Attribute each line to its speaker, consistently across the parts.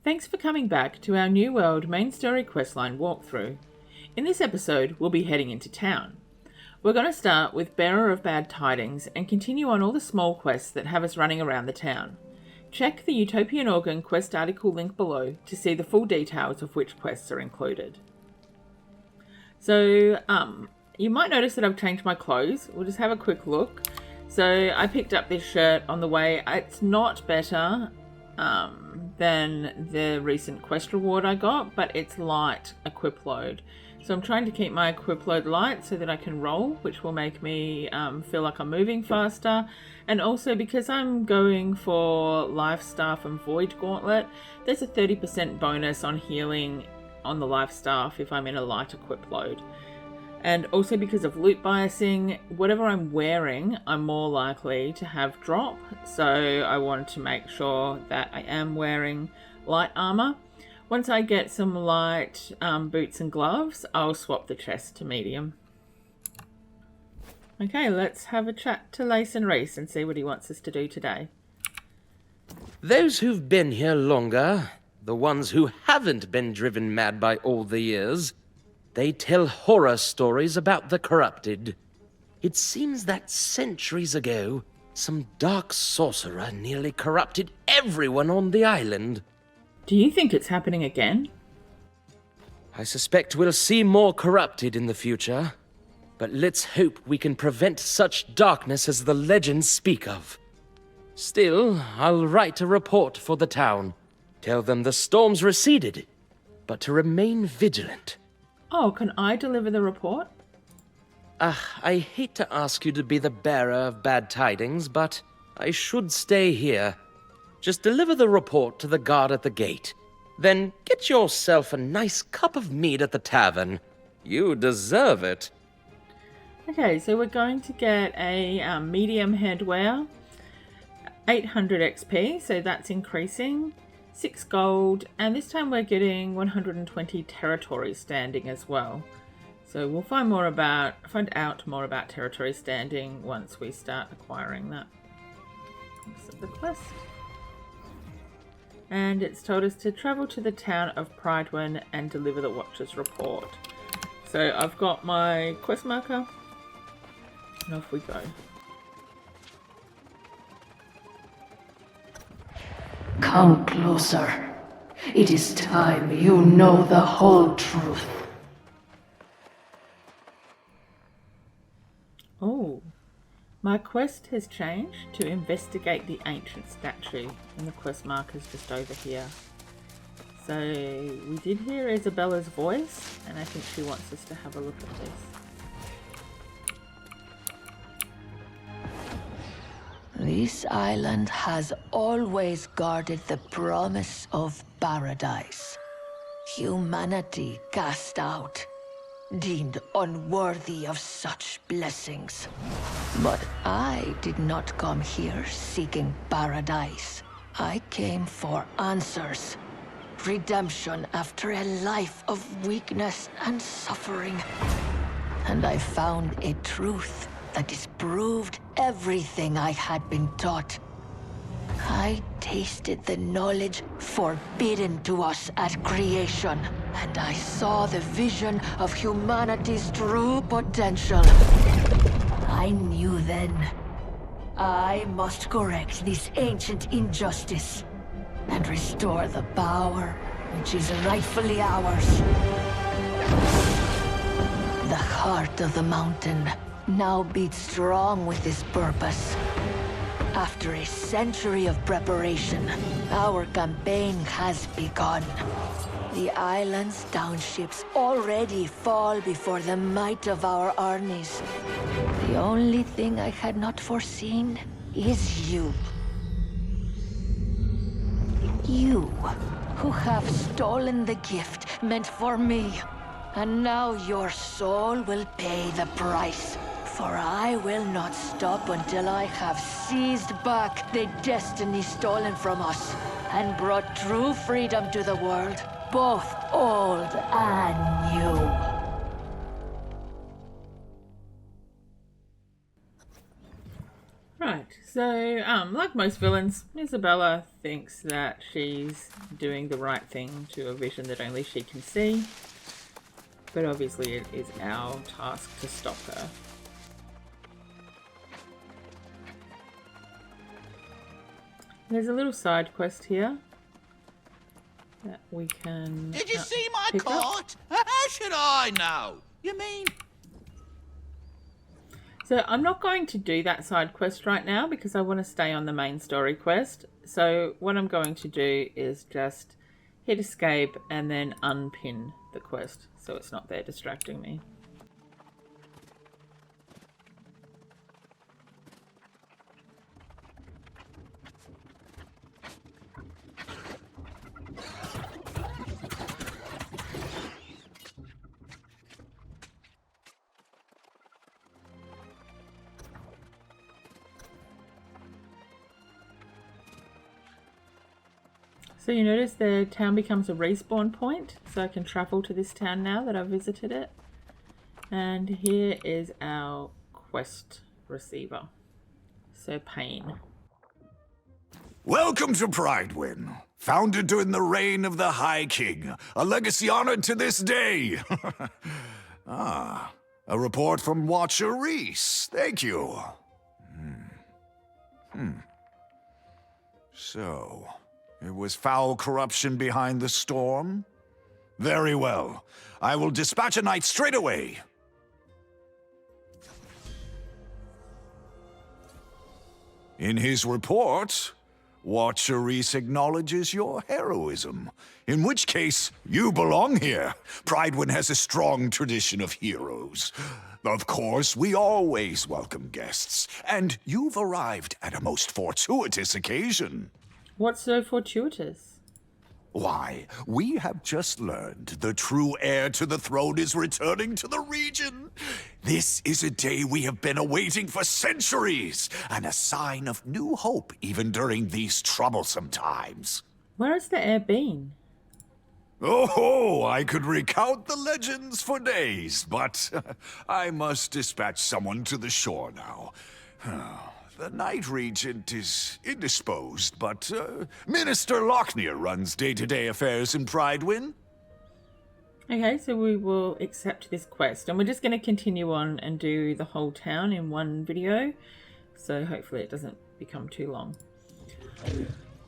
Speaker 1: Thanks for coming back to our New World main story questline walkthrough. In this episode, we'll be heading into town. We're going to start with Bearer of Bad Tidings and continue on all the small quests that have us running around the town. Check the Utopian Organ quest article link below to see the full details of which quests are included. So, you might notice that I've changed my clothes. We'll just have a quick look. So, I picked up this shirt on the way. It's not better than the recent quest reward I got, but it's light equip load. So I'm trying to keep my equip load light so that I can roll, which will make me feel like I'm moving faster. And also because I'm going for Life Staff and Void Gauntlet, there's a 30% bonus on healing on the Life Staff if I'm in a light equip load. And also because of loot biasing, whatever I'm wearing, I'm more likely to have drop. So I want to make sure that I am wearing light armor. Once I get some light boots and gloves, I'll swap the chest to medium. Okay, let's have a chat to Lleyson Reese and see what he wants us to do today.
Speaker 2: Those who've been here longer, the ones who haven't been driven mad by all the years, they tell horror stories about the corrupted. It seems that centuries ago, some dark sorcerer nearly corrupted everyone on the island.
Speaker 1: Do you think it's happening again?
Speaker 2: I suspect we'll see more corrupted in the future, but let's hope we can prevent such darkness as the legends speak of. Still, I'll write a report for the town. Tell them the storm's receded, but to remain vigilant.
Speaker 1: Oh, can I deliver the report?
Speaker 2: I hate to ask you to be the bearer of bad tidings, but I should stay here. Just deliver the report to the guard at the gate. Then get yourself a nice cup of mead at the tavern. You deserve it.
Speaker 1: Okay, so we're going to get a medium headwear, 800 XP, so that's increasing, 6 gold, and this time we're getting 120 territory standing as well. So we'll find out more about territory standing once we start acquiring that. Accept the quest. And it's told us to travel to the town of Prydwen and deliver the Watcher's report. So I've got my quest marker, and off we go.
Speaker 3: Come closer. It is time you know the whole truth.
Speaker 1: Oh, my quest has changed to investigate the ancient statue, and the quest marker's just over here. So we did hear Isabella's voice, and I think she wants us to have a look at this.
Speaker 3: This island has always guarded the promise of paradise. Humanity cast out, deemed unworthy of such blessings. But I did not come here seeking paradise. I came for answers. Redemption after a life of weakness and suffering. And I found a truth that disproved everything I had been taught. I tasted the knowledge forbidden to us at creation, and I saw the vision of humanity's true potential. I knew then, I must correct this ancient injustice and restore the power which is rightfully ours. The heart of the mountain now beats strong with this purpose. After a century of preparation, our campaign has begun. The island's townships already fall before the might of our armies. The only thing I had not foreseen is you. You, who have stolen the gift meant for me. And now your soul will pay the price. For I will not stop until I have seized back the destiny stolen from us and brought true freedom to the world, both old and new.
Speaker 1: Right, So, like most villains, Isabella thinks that she's doing the right thing to a vision that only she can see. But obviously it is our task to stop her. There's a little side quest here that we can
Speaker 4: Did you see my
Speaker 1: pick up.
Speaker 4: coat? How should I know? You mean...
Speaker 1: So I'm not going to do that side quest right now because I want to stay on the main story quest. So what I'm going to do is just hit escape and then unpin the quest so it's not there distracting me. So you notice the town becomes a respawn point, so I can travel to this town now that I've visited it. And here is our quest receiver, Ser Payne.
Speaker 5: Welcome to Prydwen, founded during the reign of the High King, a legacy honored to this day. A report from Lleyson Reese. Thank you. So, it was foul corruption behind the storm? Very well. I will dispatch a knight straight away. In his report, Lleyson Reese acknowledges your heroism, in which case you belong here. Prydwen has a strong tradition of heroes. Of course, we always welcome guests, and you've arrived at a most fortuitous occasion.
Speaker 1: What's so fortuitous?
Speaker 5: Why, we have just learned the true heir to the throne is returning to the region. This is a day we have been awaiting for centuries, and a sign of new hope even during these troublesome times.
Speaker 1: Where has the heir been?
Speaker 5: Oh, I could recount the legends for days, but I must dispatch someone to the shore now. The Knight-Regent is indisposed, but Minister Lochnir runs day-to-day affairs in Prydwen.
Speaker 1: Okay, so we will accept this quest, and we're just going to continue on and do the whole town in one video, so hopefully it doesn't become too long.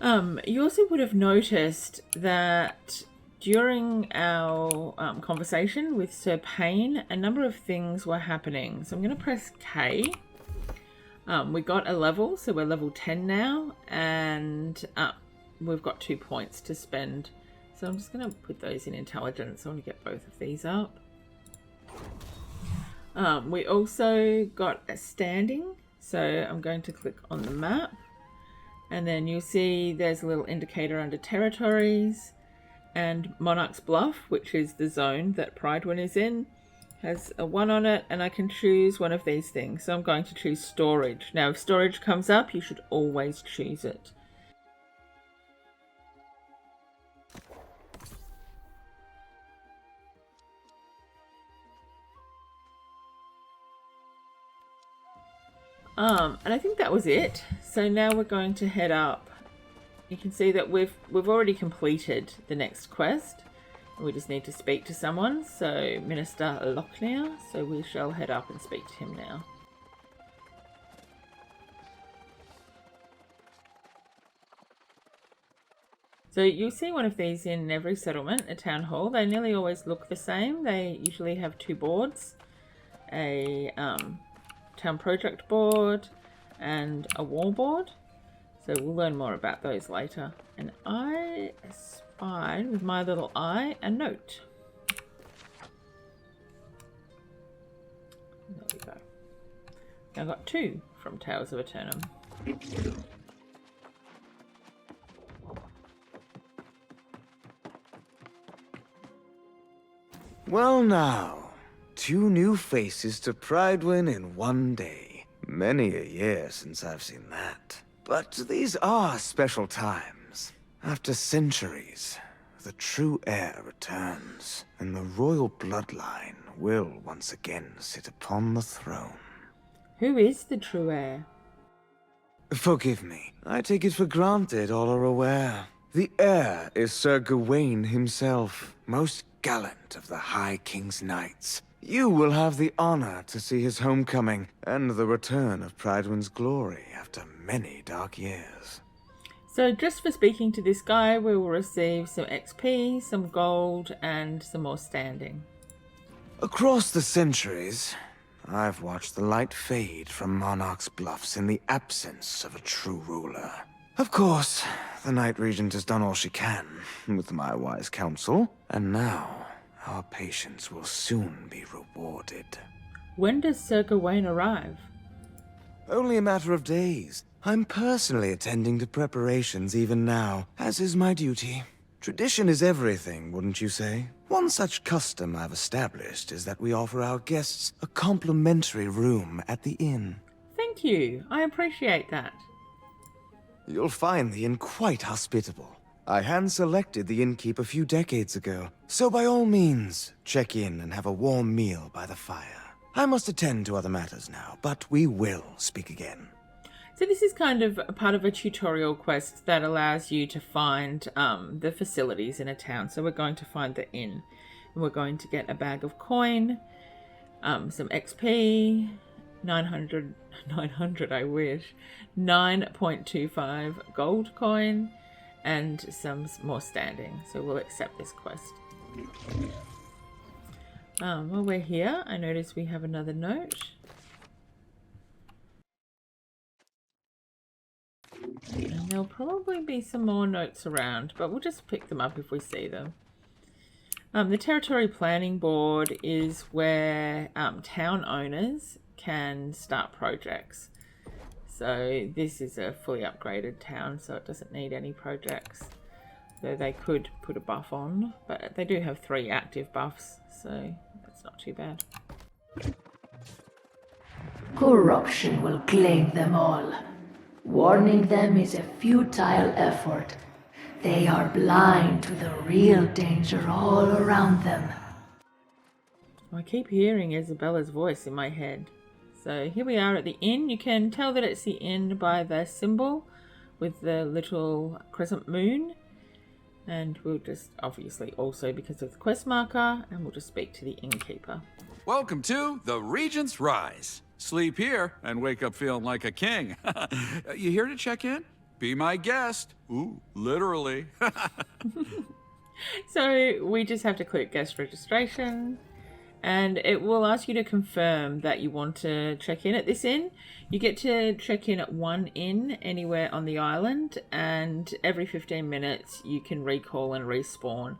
Speaker 1: You also would have noticed that during our conversation with Ser Payne, a number of things were happening. So I'm going to press K. We got a level, so we're level 10 now, and we've got 2 points to spend. So I'm just going to put those in intelligence. I want to get both of these up. We also got a standing, so I'm going to click on the map, and then you'll see there's a little indicator under territories, and Monarch's Bluff, which is the zone that Prydwen is in, has a 1 on it, and I can choose one of these things. So I'm going to choose storage. Now if storage comes up, you should always choose it. And I think that was it. So now we're going to head up. You can see that we've already completed the next quest. We just need to speak to someone, so Minister Lochnir, so we shall head up and speak to him now. So you'll see one of these in every settlement, a town hall. They nearly always look the same. They usually have 2 boards, a town project board and a wall board. So we'll learn more about those later. And I spied with my little eye a note. There we go. I got 2 from Tales of Eternum.
Speaker 6: Well now, 2 new faces to Prydwen in one day. Many a year since I've seen that. But these are special times. After centuries, the true heir returns, and the royal bloodline will once again sit upon the throne.
Speaker 1: Who is the true heir?
Speaker 6: Forgive me. I take it for granted all are aware. The heir is Sir Gawain himself, most gallant of the High King's knights. You will have the honor to see his homecoming and the return of Prydwen's glory after many dark years.
Speaker 1: So just for speaking to this guy, we will receive some XP, some gold, and some more standing.
Speaker 6: Across the centuries, I've watched the light fade from Monarch's bluffs in the absence of a true ruler. Of course, the Knight-Regent has done all she can, with my wise counsel, and now our patience will soon be rewarded.
Speaker 1: When does Sir Gawain arrive?
Speaker 6: Only a matter of days. I'm personally attending to preparations even now, as is my duty. Tradition is everything, wouldn't you say? One such custom I've established is that we offer our guests a complimentary room at the inn.
Speaker 1: Thank you. I appreciate that.
Speaker 6: You'll find the inn quite hospitable. I hand-selected the innkeep a few decades ago, so by all means, check in and have a warm meal by the fire. I must attend to other matters now, but we will speak again.
Speaker 1: So this is kind of a part of a tutorial quest that allows you to find the facilities in a town. So we're going to find the inn, and we're going to get a bag of coin, some XP, 900 I wish, 9.25 gold coin, and some more standing. So we'll accept this quest. While we're here, I notice we have another note. And there'll probably be some more notes around, but we'll just pick them up if we see them. The Territory Planning Board is where town owners can start projects. So this is a fully upgraded town, so it doesn't need any projects. Though they could put a buff on, but they do have 3 active buffs, so that's not too bad.
Speaker 3: Corruption will claim them all. Warning them is a futile effort. They are blind to the real danger all around them.
Speaker 1: I keep hearing Isabella's voice in my head. So here we are at the inn. You can tell that it's the inn by the symbol with the little crescent moon. And we'll just, obviously also because of the quest marker, and we'll just speak to the innkeeper.
Speaker 7: Welcome to the Regent's Rise. Sleep here and wake up feeling like a king. You here to check in? Be my guest. Ooh, literally.
Speaker 1: So we just have to click guest registration, and it will ask you to confirm that you want to check in at this inn. You get to check in at one inn anywhere on the island, and every 15 minutes you can recall and respawn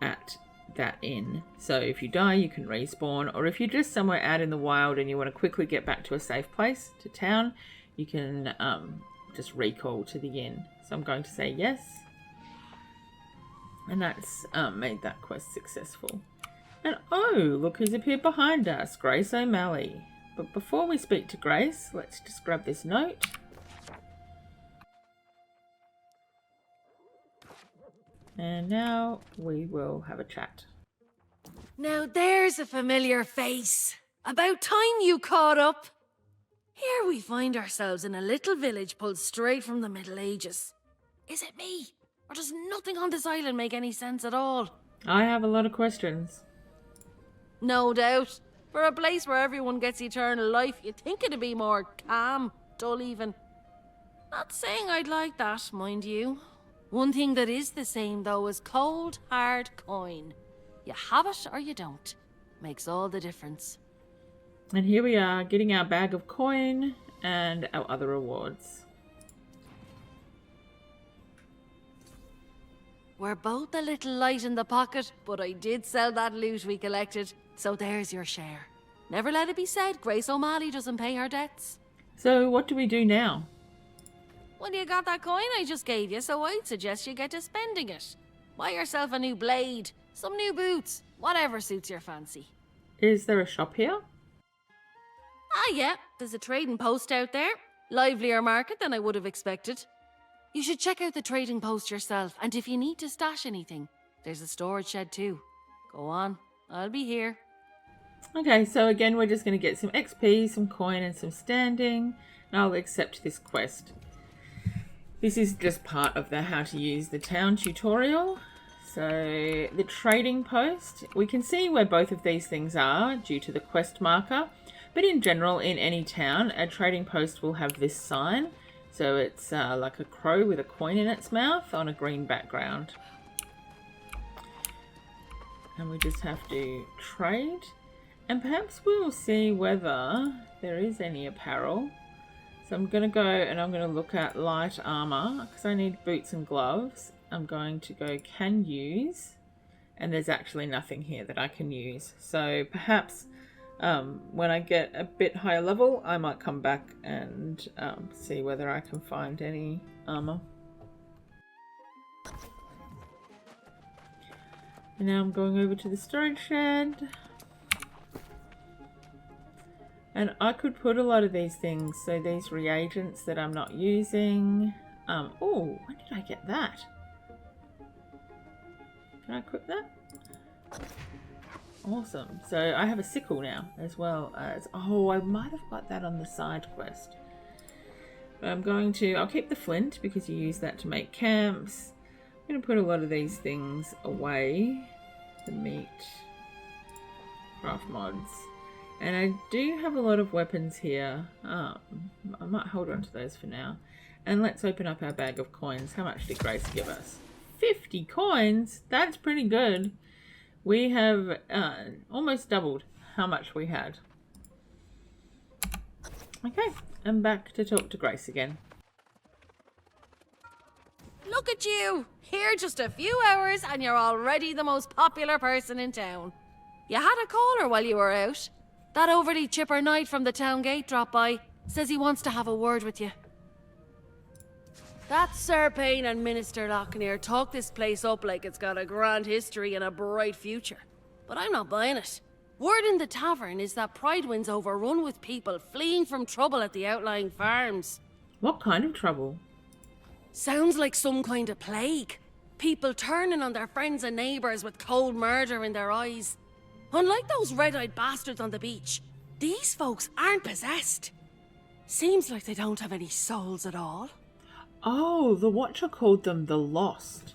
Speaker 1: at that inn. So if you die, you can respawn, or if you're just somewhere out in the wild and you want to quickly get back to a safe place, to town, you can just recall to the inn. So I'm going to say yes, and that's made that quest successful. And oh, look who's appeared behind us, Grace O'Malley. But before we speak to Grace, let's just grab this note. And now we will have a chat.
Speaker 8: Now there's a familiar face. About time you caught up. Here we find ourselves in a little village pulled straight from the Middle Ages. Is it me? Or does nothing on this island make any sense at all?
Speaker 1: I have a lot of questions.
Speaker 8: No doubt. For a place where everyone gets eternal life, you'd think it'd be more calm, dull even. Not saying I'd like that, mind you. One thing that is the same, though, is cold, hard coin. You have it or you don't. Makes all the difference.
Speaker 1: And here we are, getting our bag of coin and our other rewards.
Speaker 8: We're both a little light in the pocket, but I did sell that loot we collected, so there's your share. Never let it be said Grace O'Malley doesn't pay her debts.
Speaker 1: So what do we do now?
Speaker 8: Well, you got that coin I just gave you, so I'd suggest you get to spending it. Buy yourself a new blade, some new boots, whatever suits your fancy.
Speaker 1: Is there a shop here?
Speaker 8: Ah, yeah, there's a trading post out there. Livelier market than I would have expected. You should check out the trading post yourself, and if you need to stash anything, there's a storage shed too. Go on, I'll be here.
Speaker 1: Okay, so again, we're just going to get some XP, some coin, and some standing. I'll accept this quest. This is just part of the how to use the town tutorial. So the trading post, we can see where both of these things are due to the quest marker. But in general, in any town, a trading post will have this sign. So it's like a crow with a coin in its mouth on a green background. And we just have to trade. And perhaps we'll see whether there is any apparel. So I'm going to go and I'm going to look at light armor because I need boots and gloves. I'm going to go can use. And there's actually nothing here that I can use. So perhaps when I get a bit higher level, I might come back and see whether I can find any armor. And now I'm going over to the storage shed. And I could put a lot of these things, so these reagents that I'm not using. Oh, when did I get that? Can I equip that? Awesome. So I have a sickle now, as well as... Oh, I might have got that on the side quest. But I'll keep the flint, because you use that to make camps. I'm going to put a lot of these things away. The meat. Craft mods. And I do have a lot of weapons here. I might hold on to those for now. And let's open up our bag of coins. How much did Grace give us? 50 coins? That's pretty good. We have almost doubled how much we had. Okay, I'm back to talk to Grace again.
Speaker 8: Look at you! Here just a few hours and you're already the most popular person in town. You had a caller while you were out. That overly chipper knight from the town gate dropped by. Says he wants to have a word with you. That Ser Payne and Minister Lochnir talk this place up like it's got a grand history and a bright future. But I'm not buying it. Word in the tavern is that Prydwen's overrun with people fleeing from trouble at the outlying farms.
Speaker 1: What kind of trouble?
Speaker 8: Sounds like some kind of plague. People turning on their friends and neighbours with cold murder in their eyes. Unlike those red-eyed bastards on the beach, these folks aren't possessed. Seems like they don't have any souls at all.
Speaker 1: Oh, the Watcher called them the Lost.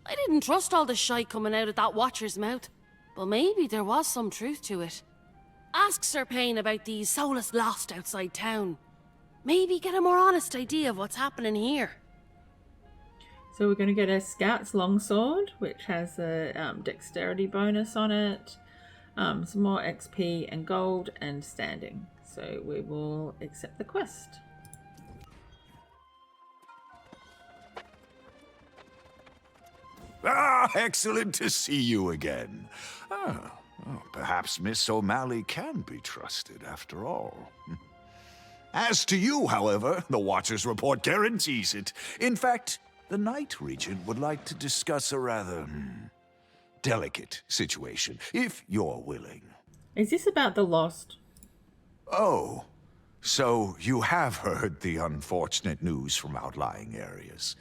Speaker 8: I didn't trust all the shite coming out of that Watcher's mouth, but maybe there was some truth to it. Ask Ser Payne about these soulless lost outside town. Maybe get a more honest idea of what's happening here.
Speaker 1: So we're going to get a Scout's Longsword, which has a dexterity bonus on it, some more XP and gold and standing. So we will accept the quest.
Speaker 5: Ah, excellent to see you again. Perhaps Miss O'Malley can be trusted after all. As to you, however, the Watcher's report guarantees it. In fact, the Knight-Regent would like to discuss a rather delicate situation, if you're willing.
Speaker 1: Is this about the Lost?
Speaker 5: Oh, so you have heard the unfortunate news from outlying areas.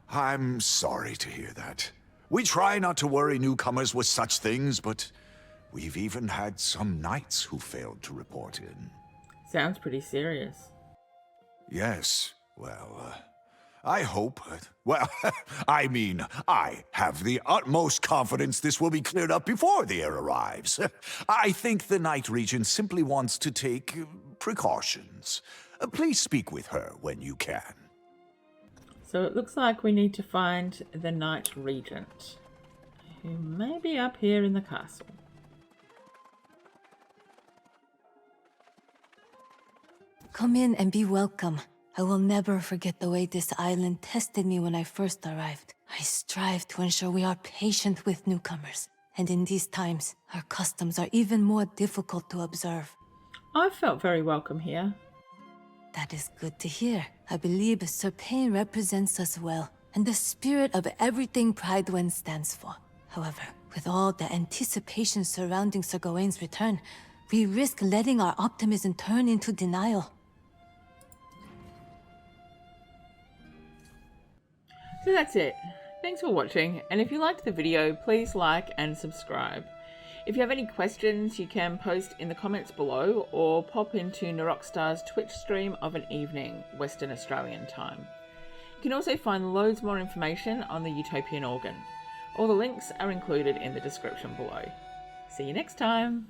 Speaker 5: I'm sorry to hear that. We try not to worry newcomers with such things, but we've even had some knights who failed to report in.
Speaker 1: Sounds pretty serious.
Speaker 5: Yes, well, I hope... Well, I mean, I have the utmost confidence this will be cleared up before the heir arrives. I think the Knight-Regent simply wants to take precautions. Please speak with her when you can.
Speaker 1: So it looks like we need to find the Knight-Regent, who may be up here in the castle.
Speaker 3: Come in and be welcome. I will never forget the way this island tested me when I first arrived. I strive to ensure we are patient with newcomers. And in these times, our customs are even more difficult to observe.
Speaker 1: I felt very welcome here.
Speaker 3: That is good to hear. I believe Ser Payne represents us well, and the spirit of everything Prydwen stands for. However, with all the anticipation surrounding Sir Gawain's return, we risk letting our optimism turn into denial.
Speaker 1: So that's it. Thanks for watching, and if you liked the video, please like and subscribe. If you have any questions, you can post in the comments below or pop into Narokstar's Twitch stream of an evening, Western Australian time. You can also find loads more information on the Utopian organ. All the links are included in the description below. See you next time!